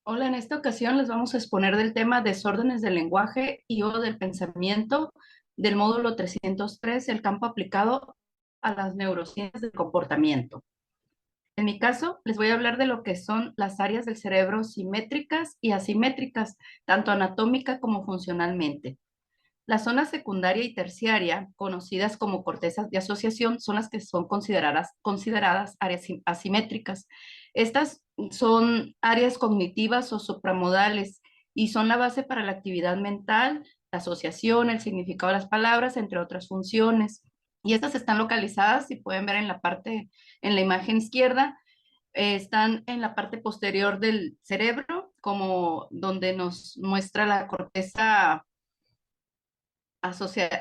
Hola, en esta ocasión les vamos a exponer del tema desórdenes del lenguaje y o del pensamiento del módulo 303, el campo aplicado a las neurociencias del comportamiento. En mi caso, les voy a hablar de lo que son las áreas del cerebro simétricas y asimétricas, tanto anatómica como funcionalmente. La zona secundaria y terciaria, conocidas como cortezas de asociación, son las que son consideradas áreas asimétricas. Estas son áreas cognitivas o supramodales y son la base para la actividad mental, la asociación, el significado de las palabras, entre otras funciones. Y estas están localizadas, si pueden ver en la parte, en la imagen izquierda, están en la parte posterior del cerebro, como donde nos muestra la corteza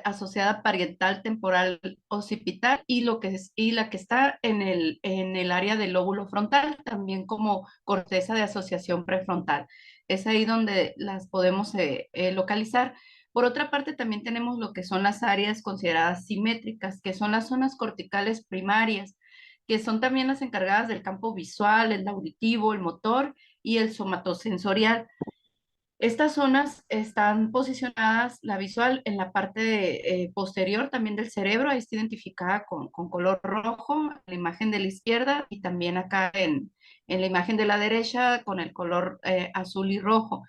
asociada parietal temporal occipital y la que está en el área del lóbulo frontal, también como corteza de asociación prefrontal. Es ahí donde las podemos localizar. Por otra parte, también tenemos lo que son las áreas consideradas simétricas, que son las zonas corticales primarias, que son también las encargadas del campo visual, el auditivo, el motor y el somatosensorial. Estas zonas están posicionadas, la visual, en la parte posterior también del cerebro, ahí está identificada con color rojo, en la imagen de la izquierda y también acá en la imagen de la derecha con el color azul y rojo.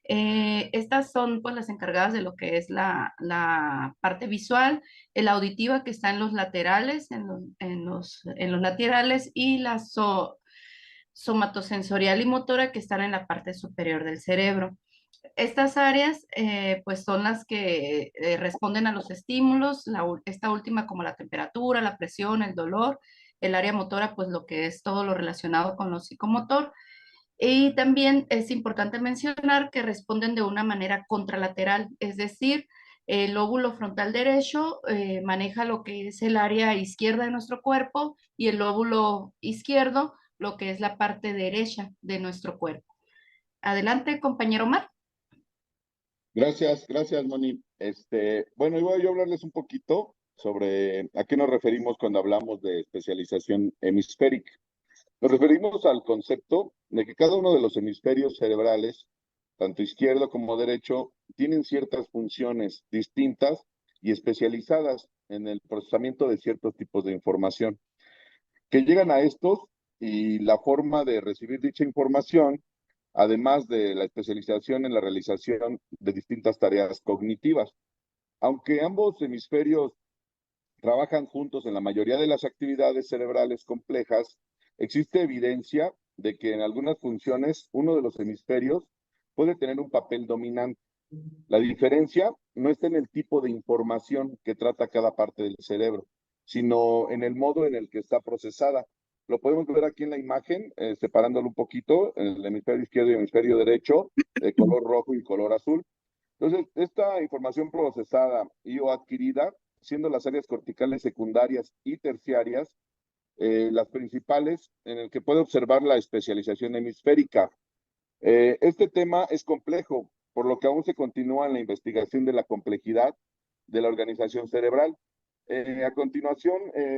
Estas son pues las encargadas de lo que es la parte visual, el auditiva que está en los laterales, en los laterales y la somatosensorial y motora que están en la parte superior del cerebro. Estas áreas, pues son las que responden a los estímulos, esta última como la temperatura, la presión, el dolor, el área motora, pues lo que es todo lo relacionado con lo psicomotor. Y también es importante mencionar que responden de una manera contralateral, es decir, el lóbulo frontal derecho maneja lo que es el área izquierda de nuestro cuerpo y el lóbulo izquierdo lo que es la parte derecha de nuestro cuerpo. Adelante, compañero Mar. Gracias, Moni. Bueno, iba yo a hablarles un poquito sobre a qué nos referimos cuando hablamos de especialización hemisférica. Nos referimos al concepto de que cada uno de los hemisferios cerebrales, tanto izquierdo como derecho, tienen ciertas funciones distintas y especializadas en el procesamiento de ciertos tipos de información, que llegan a estos y la forma de recibir dicha información, además de la especialización en la realización de distintas tareas cognitivas. Aunque ambos hemisferios trabajan juntos en la mayoría de las actividades cerebrales complejas, existe evidencia de que en algunas funciones uno de los hemisferios puede tener un papel dominante. La diferencia no está en el tipo de información que trata cada parte del cerebro, sino en el modo en el que está procesada. Lo podemos ver aquí en la imagen, separándolo un poquito, el hemisferio izquierdo y el hemisferio derecho, de color rojo y color azul. Entonces, esta información procesada y o adquirida, siendo las áreas corticales secundarias y terciarias, las principales en el que puede observar la especialización hemisférica. Este tema es complejo, por lo que aún se continúa en la investigación de la complejidad de la organización cerebral. A continuación,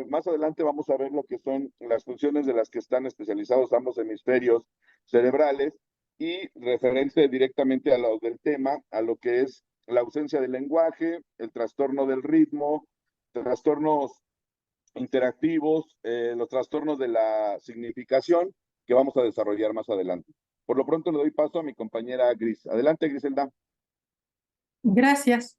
más adelante vamos a ver lo que son las funciones de las que están especializados ambos hemisferios cerebrales y referente directamente a lo del tema, a lo que es la ausencia del lenguaje, el trastorno del ritmo, trastornos interactivos, los trastornos de la significación que vamos a desarrollar más adelante. Por lo pronto le doy paso a mi compañera Gris. Adelante, Griselda. Gracias.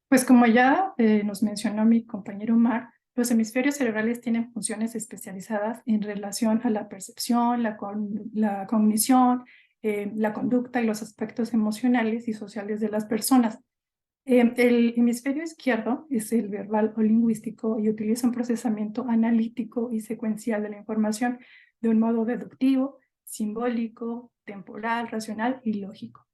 Pues como ya nos mencionó mi compañero Omar, los hemisferios cerebrales tienen funciones especializadas en relación a la percepción, la cognición, la conducta y los aspectos emocionales y sociales de las personas. El hemisferio izquierdo es el verbal o lingüístico y utiliza un procesamiento analítico y secuencial de la información de un modo deductivo, simbólico, temporal, racional y lógico,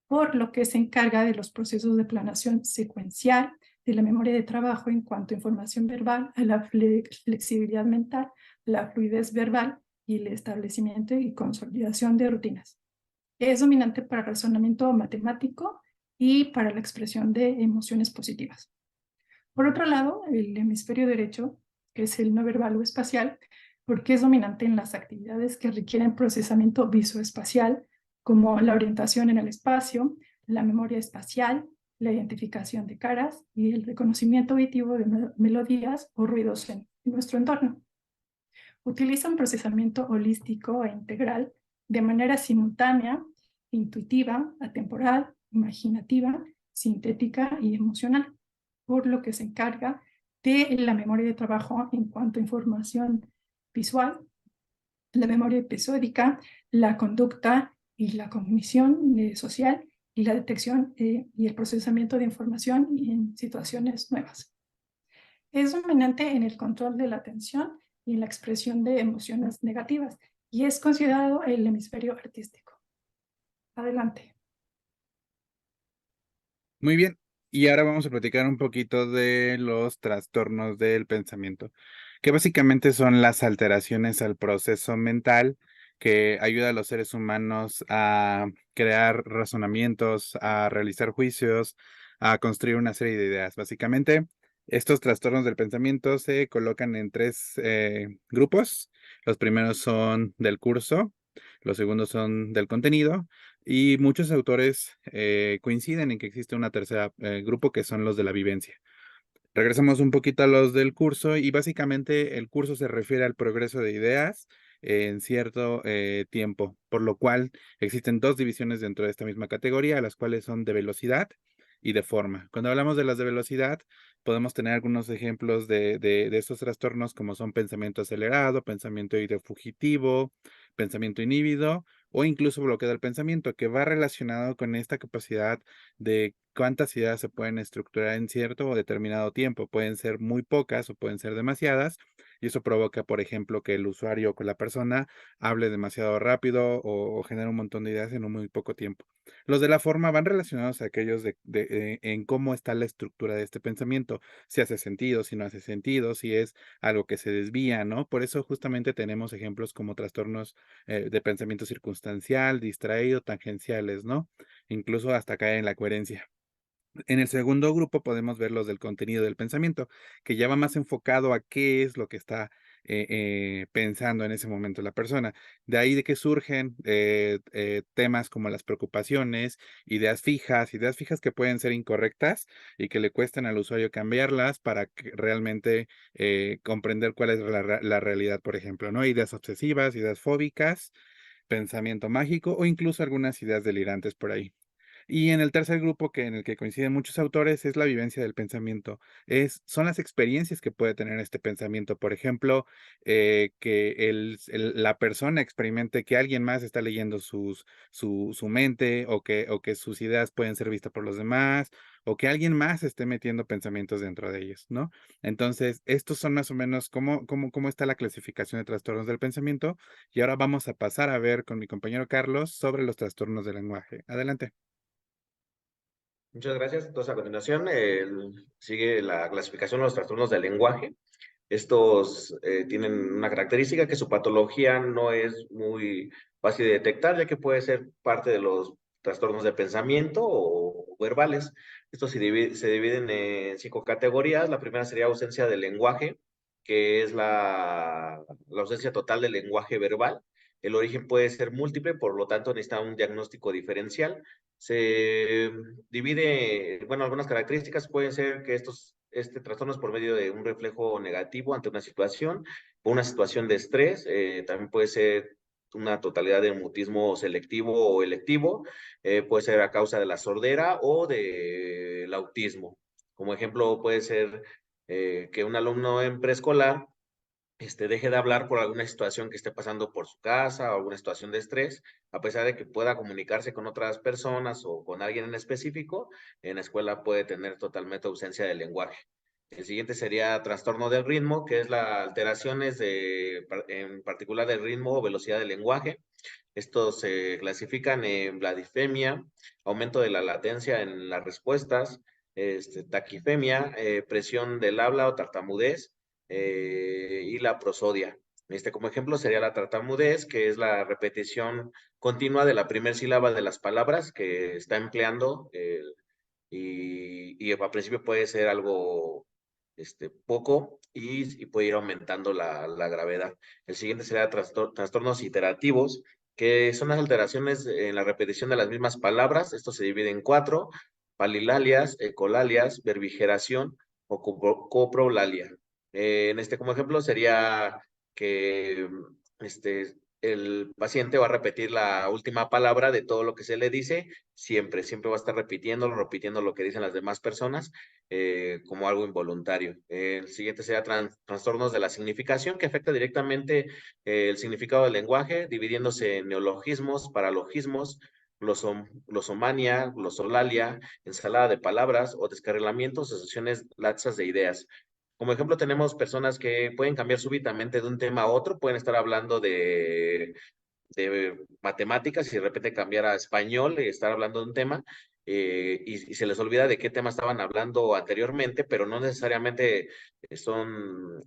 por lo que se encarga de los procesos de planeación secuencial, de la memoria de trabajo en cuanto a información verbal, a la flexibilidad mental, la fluidez verbal y el establecimiento y consolidación de rutinas. Es dominante para el razonamiento matemático y para la expresión de emociones positivas. Por otro lado, el hemisferio derecho, que es el no verbal o espacial, porque es dominante en las actividades que requieren procesamiento visoespacial, como la orientación en el espacio, la memoria espacial, la identificación de caras y el reconocimiento auditivo de melodías o ruidos en nuestro entorno. Utiliza un procesamiento holístico e integral de manera simultánea, intuitiva, atemporal, imaginativa, sintética y emocional, por lo que se encarga de la memoria de trabajo en cuanto a información visual, la memoria episódica, la conducta y la cognición social y la detección y el procesamiento de información en situaciones nuevas. Es dominante en el control de la atención y en la expresión de emociones negativas y es considerado el hemisferio artístico. Adelante. Muy bien, y ahora vamos a platicar un poquito de los trastornos del pensamiento, que básicamente son las alteraciones al proceso mental que ayuda a los seres humanos a crear razonamientos, a realizar juicios, a construir una serie de ideas. Básicamente, estos trastornos del pensamiento se colocan en tres grupos. Los primeros son del curso, los segundos son del contenido y muchos autores coinciden en que existe una tercera grupo que son los de la vivencia. Regresamos un poquito a los del curso y básicamente el curso se refiere al progreso de ideas en cierto tiempo, por lo cual existen dos divisiones dentro de esta misma categoría, las cuales son de velocidad y de forma. Cuando hablamos de las de velocidad, podemos tener algunos ejemplos de estos trastornos como son pensamiento acelerado, pensamiento fugitivo, pensamiento inhibido o incluso bloqueo del pensamiento, que va relacionado con esta capacidad de cuántas ideas se pueden estructurar en cierto o determinado tiempo. Pueden ser muy pocas o pueden ser demasiadas, y eso provoca, por ejemplo, que el usuario o la persona hable demasiado rápido o genere un montón de ideas en un muy poco tiempo. Los de la forma van relacionados a aquellos en cómo está la estructura de este pensamiento, si hace sentido, si no hace sentido, si es algo que se desvía, ¿no? Por eso justamente tenemos ejemplos como trastornos de pensamiento circunstancial, distraído, tangenciales, ¿no? Incluso hasta caer en la coherencia. En el segundo grupo podemos ver los del contenido del pensamiento, que ya va más enfocado a qué es lo que está pensando en ese momento la persona. De ahí de que surgen temas como las preocupaciones, ideas fijas que pueden ser incorrectas y que le cuestan al usuario cambiarlas para realmente comprender cuál es la realidad, por ejemplo, ¿no? Ideas obsesivas, ideas fóbicas, pensamiento mágico o incluso algunas ideas delirantes por ahí. Y en el tercer grupo, en el que coinciden muchos autores, es la vivencia del pensamiento. Son las experiencias que puede tener este pensamiento. Por ejemplo, que la persona experimente que alguien más está leyendo su mente o que sus ideas pueden ser vistas por los demás o que alguien más esté metiendo pensamientos dentro de ellos, ¿no? Entonces, estos son más o menos cómo está la clasificación de trastornos del pensamiento. Y ahora vamos a pasar a ver con mi compañero Carlos sobre los trastornos del lenguaje. Adelante. Muchas gracias. Entonces, a continuación, sigue la clasificación de los trastornos del lenguaje. Estos tienen una característica que su patología no es muy fácil de detectar, ya que puede ser parte de los trastornos de pensamiento o verbales. Estos se dividen en 5 categorías. La primera sería ausencia de lenguaje, que es la ausencia total del lenguaje verbal. El origen puede ser múltiple, por lo tanto necesita un diagnóstico diferencial. Se divide, bueno, algunas características pueden ser que este trastorno es por medio de un reflejo negativo ante una situación o una situación de estrés. También puede ser una totalidad de mutismo selectivo o electivo. Puede ser a causa de la sordera o del autismo. Como ejemplo, puede ser que un alumno en preescolar deje de hablar por alguna situación que esté pasando por su casa o alguna situación de estrés, a pesar de que pueda comunicarse con otras personas o con alguien en específico, en la escuela puede tener totalmente ausencia de lenguaje. El siguiente sería trastorno del ritmo, que es la alteraciones en particular del ritmo o velocidad del lenguaje. Estos se clasifican en bladifemia, aumento de la latencia en las respuestas, taquifemia, presión del habla o tartamudez, y la prosodia. Como ejemplo sería la tartamudez, que es la repetición continua de la primera sílaba de las palabras que está empleando, y al principio puede ser algo poco y puede ir aumentando la gravedad. El siguiente sería trastornos iterativos, que son las alteraciones en la repetición de las mismas palabras. Esto se divide en 4: palilalias, ecolalias, verbigeración o coprolalia. Como ejemplo sería que el paciente va a repetir la última palabra de todo lo que se le dice, siempre va a estar repitiendo lo que dicen las demás personas, como algo involuntario. El siguiente sería trastornos de la significación, que afecta directamente el significado del lenguaje, dividiéndose en neologismos, paralogismos, glosomania, glosolalia, ensalada de palabras o descarrilamientos, asociaciones laxas de ideas. Como ejemplo, tenemos personas que pueden cambiar súbitamente de un tema a otro, pueden estar hablando de matemáticas y de repente cambiar a español y estar hablando de un tema, y se les olvida de qué tema estaban hablando anteriormente, pero no necesariamente son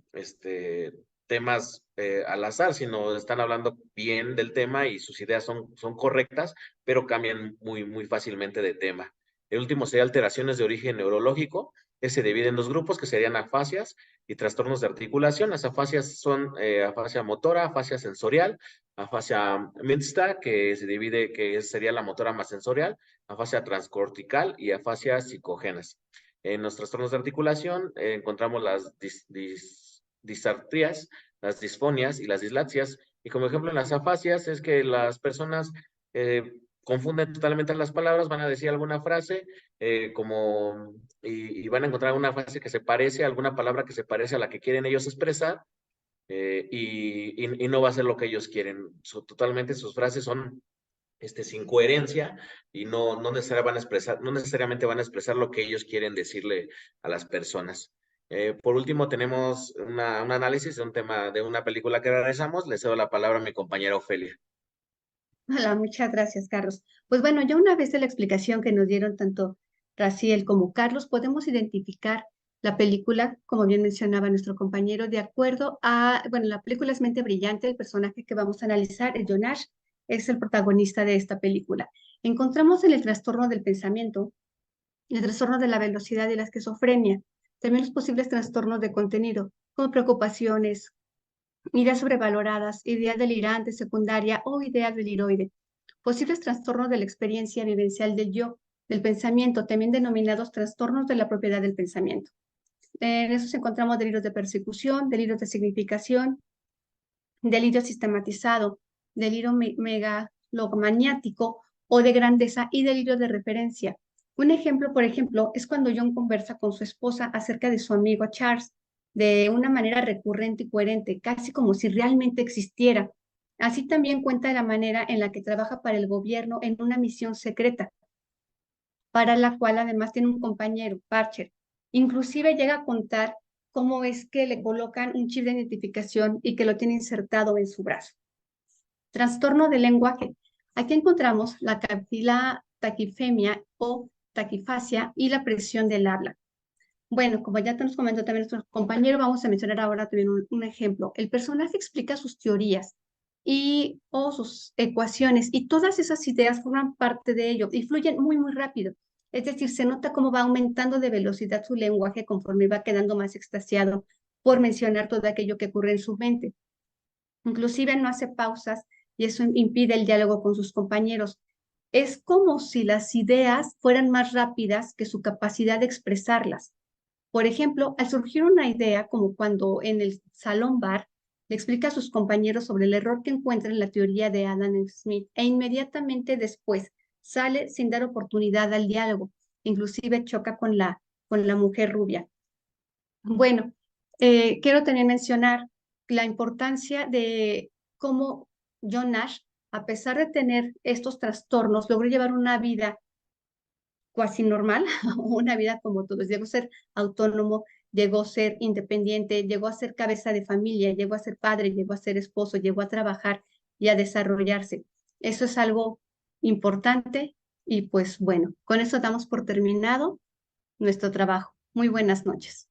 temas al azar, sino están hablando bien del tema y sus ideas son correctas, pero cambian muy fácilmente de tema. El último sería alteraciones de origen neurológico, que se divide en dos grupos, que serían afasias y trastornos de articulación. Las afasias son afasia motora, afasia sensorial, afasia mixta, que se divide, que sería la motora más sensorial, afasia transcortical y afasia psicogénas. En los trastornos de articulación encontramos las disartrias, las disfonias y las dislaxias. Y como ejemplo en las afasias es que las personas confunden totalmente las palabras, van a decir alguna frase y van a encontrar una frase que se parece a alguna palabra que se parece a la que quieren ellos expresar, y no va a ser lo que ellos quieren. Totalmente sus frases son sin coherencia y no necesariamente van a expresar lo que ellos quieren decirle a las personas. Por último, tenemos un análisis de un tema de una película que realizamos. Le cedo la palabra a mi compañera Ofelia. Hola, muchas gracias, Carlos. Pues bueno, ya una vez de la explicación que nos dieron tanto Raciel como Carlos, podemos identificar la película, como bien mencionaba nuestro compañero, de acuerdo a, bueno, la película es Mente Brillante, el personaje que vamos a analizar, el John Nash, es el protagonista de esta película. Encontramos en el trastorno del pensamiento, el trastorno de la velocidad y la esquizofrenia, también los posibles trastornos de contenido, como preocupaciones, ideas sobrevaloradas, ideas delirantes, secundaria o ideas deliroide. Posibles trastornos de la experiencia vivencial del yo, del pensamiento, también denominados trastornos de la propiedad del pensamiento. En esos encontramos delirios de persecución, delirios de significación, delirio sistematizado, delirio megalomaniático o de grandeza y delirio de referencia. Un ejemplo, por ejemplo, es cuando John conversa con su esposa acerca de su amigo Charles de una manera recurrente y coherente, casi como si realmente existiera. Así también cuenta de la manera en la que trabaja para el gobierno en una misión secreta, para la cual además tiene un compañero, Parcher. Inclusive llega a contar cómo es que le colocan un chip de identificación y que lo tiene insertado en su brazo. Trastorno del lenguaje. Aquí encontramos la taquifemia o taquifasia y la presión del habla. Bueno, como ya nos comentó también nuestro compañero, vamos a mencionar ahora también un ejemplo. El personaje explica sus teorías o sus ecuaciones y todas esas ideas forman parte de ello y fluyen muy rápido. Es decir, se nota cómo va aumentando de velocidad su lenguaje conforme va quedando más extasiado por mencionar todo aquello que ocurre en su mente. Inclusive no hace pausas y eso impide el diálogo con sus compañeros. Es como si las ideas fueran más rápidas que su capacidad de expresarlas. Por ejemplo, al surgir una idea, como cuando en el salón bar le explica a sus compañeros sobre el error que encuentra en la teoría de Adam Smith e inmediatamente después sale sin dar oportunidad al diálogo, inclusive choca con la mujer rubia. Bueno, quiero también mencionar la importancia de cómo John Nash, a pesar de tener estos trastornos, logró llevar una vida cuasi normal, una vida como todos. Llegó a ser autónomo, llegó a ser independiente, llegó a ser cabeza de familia, llegó a ser padre, llegó a ser esposo, llegó a trabajar y a desarrollarse. Eso es algo importante y pues bueno, con eso damos por terminado nuestro trabajo. Muy buenas noches.